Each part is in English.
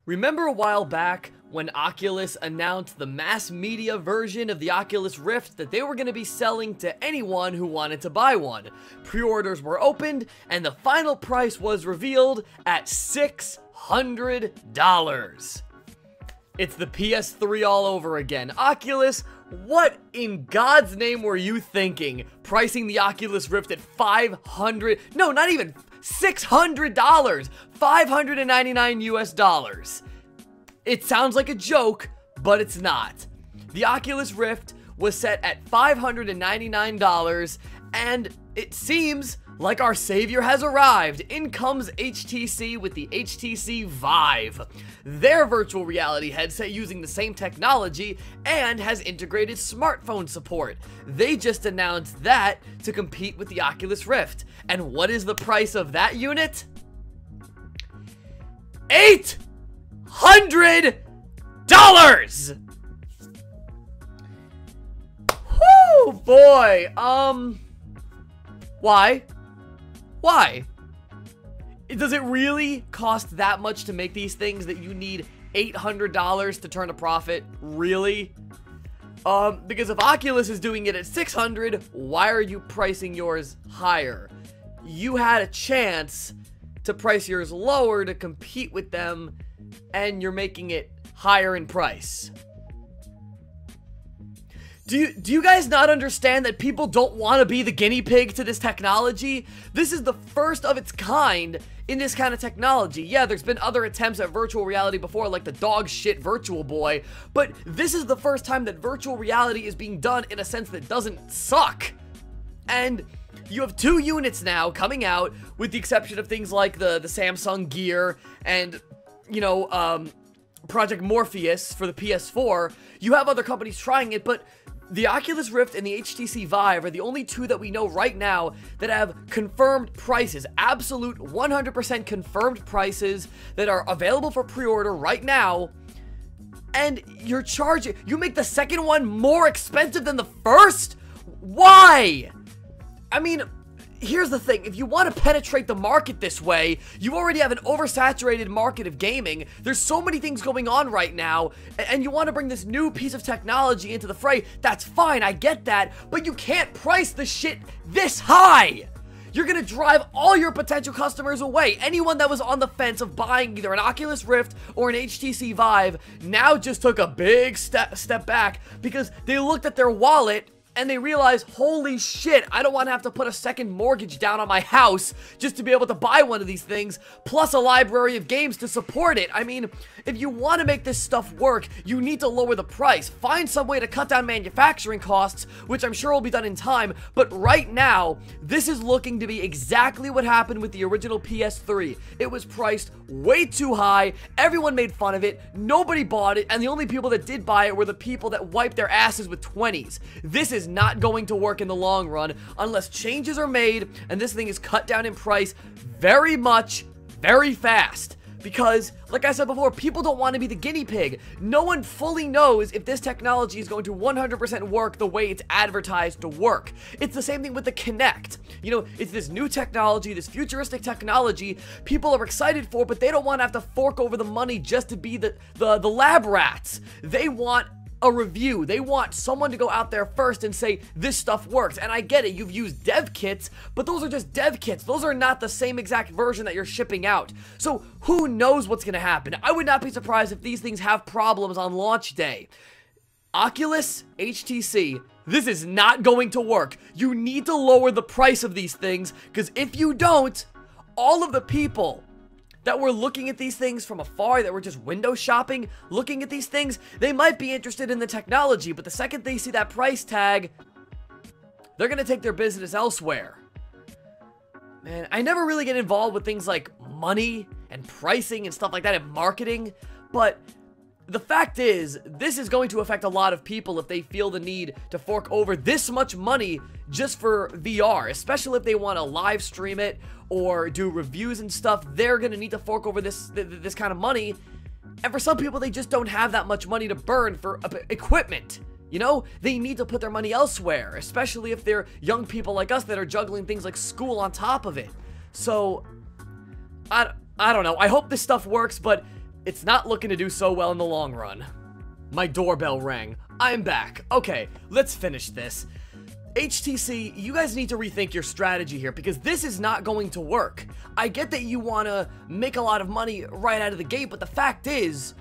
Remember a while back when Oculus announced the mass media version of the Oculus Rift that they were going to be selling to anyone who wanted to buy one? Pre-orders were opened and the final price was revealed at $600. It's the PS3 all over again. Oculus, what in God's name were you thinking? Pricing the Oculus Rift at $500, no, not even $600, 599 US dollars. It sounds like a joke, but it's not. The Oculus Rift was set at $599, and it seems like our savior has arrived. In comes HTC with the HTC VIVE, their virtual reality headset using the same technology and has integrated smartphone support. They just announced that to compete with the Oculus Rift. And what is the price of that unit? $800! Whoo, boy. Why? Why? Does it really cost that much to make these things that you need $800 to turn a profit? Really? Because if Oculus is doing it at $600, why are you pricing yours higher? You had a chance to price yours lower to compete with them, and you're making it higher in price. Do you guys not understand that people don't want to be the guinea pig to this technology? This is the first of its kind in this kind of technology. Yeah, there's been other attempts at virtual reality before, like the dog shit Virtual Boy, but this is the first time that virtual reality is being done in a sense that doesn't suck. And you have 2 units now coming out, with the exception of things like the Samsung Gear and, you know, Project Morpheus for the PS4. You have other companies trying it, but the Oculus Rift and the HTC VIVE are the only 2 that we know right now that have confirmed prices, absolute 100% confirmed prices that are available for pre-order right now. And you're charging, you make the second one more expensive than the first? Why? I mean, here's the thing, if you want to penetrate the market this way, you already have an oversaturated market of gaming. There's so many things going on right now, and you want to bring this new piece of technology into the fray. That's fine, I get that, but you can't price the shit this high. You're gonna drive all your potential customers away. Anyone that was on the fence of buying either an Oculus Rift or an HTC Vive now just took a big step back because they looked at their wallet and they realize, holy shit, I don't want to have to put a second mortgage down on my house just to be able to buy one of these things, plus a library of games to support it. I mean, if you want to make this stuff work, you need to lower the price. Find some way to cut down manufacturing costs, which I'm sure will be done in time, but right now, this is looking to be exactly what happened with the original PS3. It was priced way too high, everyone made fun of it, nobody bought it, and the only people that did buy it were the people that wiped their asses with 20s. This is not going to work in the long run unless changes are made and this thing is cut down in price very fast. Because, like I said before, people don't want to be the guinea pig. No one fully knows if this technology is going to 100% work the way it's advertised to work. It's the same thing with the Kinect. You know, it's this new technology, this futuristic technology people are excited for, but they don't want to have to fork over the money just to be the lab rats. They want a review. They want someone to go out there first and say, this stuff works. And I get it, you've used dev kits, but those are just dev kits. Those are not the same exact version that you're shipping out. So who knows what's going to happen? I would not be surprised if these things have problems on launch day. Oculus, HTC, this is not going to work. You need to lower the price of these things, because if you don't, all of the people that were looking at these things from afar, that were just window shopping, looking at these things, they might be interested in the technology, but the second they see that price tag, they're gonna take their business elsewhere. Man, I never really get involved with things like money and pricing and stuff like that and marketing, but the fact is, this is going to affect a lot of people if they feel the need to fork over this much money just for VR, especially if they want to live stream it or do reviews and stuff. They're going to need to fork over this kind of money, and for some people, they just don't have that much money to burn for equipment. You know, they need to put their money elsewhere, especially if they're young people like us that are juggling things like school on top of it. So, I don't know. I hope this stuff works, but it's not looking to do so well in the long run. My doorbell rang. I'm back. Okay, let's finish this. HTC, you guys need to rethink your strategy here because this is not going to work. I get that you want to make a lot of money right out of the gate, but the fact is,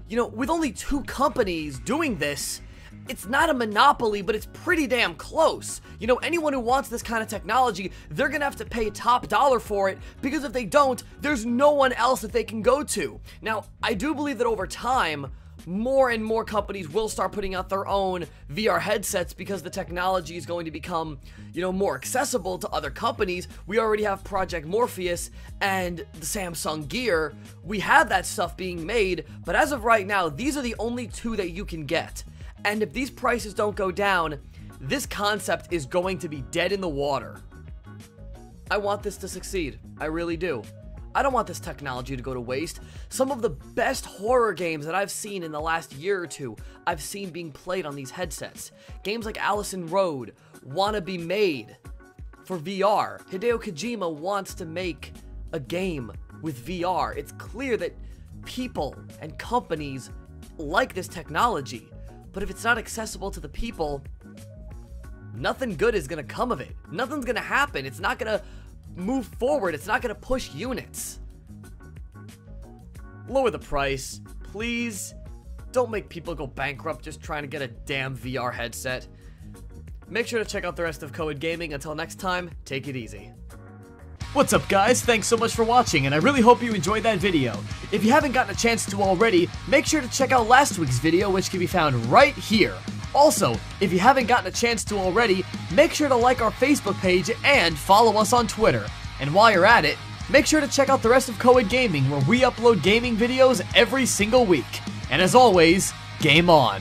you know, with only 2 companies doing this, it's not a monopoly, but it's pretty damn close. You know, anyone who wants this kind of technology, they're gonna have to pay top dollar for it, because if they don't, there's no one else that they can go to. Now, I do believe that over time, more and more companies will start putting out their own VR headsets because the technology is going to become, you know, more accessible to other companies. We already have Project Morpheus and the Samsung Gear. We have that stuff being made, but as of right now, these are the only 2 that you can get. And if these prices don't go down, this concept is going to be dead in the water. I want this to succeed. I really do. I don't want this technology to go to waste. Some of the best horror games that I've seen in the last year or 2, I've seen being played on these headsets. Games like Allison Road want to be made for VR. Hideo Kojima wants to make a game with VR. It's clear that people and companies like this technology. But if it's not accessible to the people, nothing good is going to come of it. Nothing's going to happen. It's not going to move forward. It's not going to push units. Lower the price. Please. Don't make people go bankrupt just trying to get a damn VR headset. Make sure to check out the rest of Coed Gaming. Until next time, take it easy. What's up guys, thanks so much for watching and I really hope you enjoyed that video. If you haven't gotten a chance to already, make sure to check out last week's video which can be found right here. Also, if you haven't gotten a chance to already, make sure to like our Facebook page and follow us on Twitter. And while you're at it, make sure to check out the rest of Coed Gaming where we upload gaming videos every single week. And as always, game on!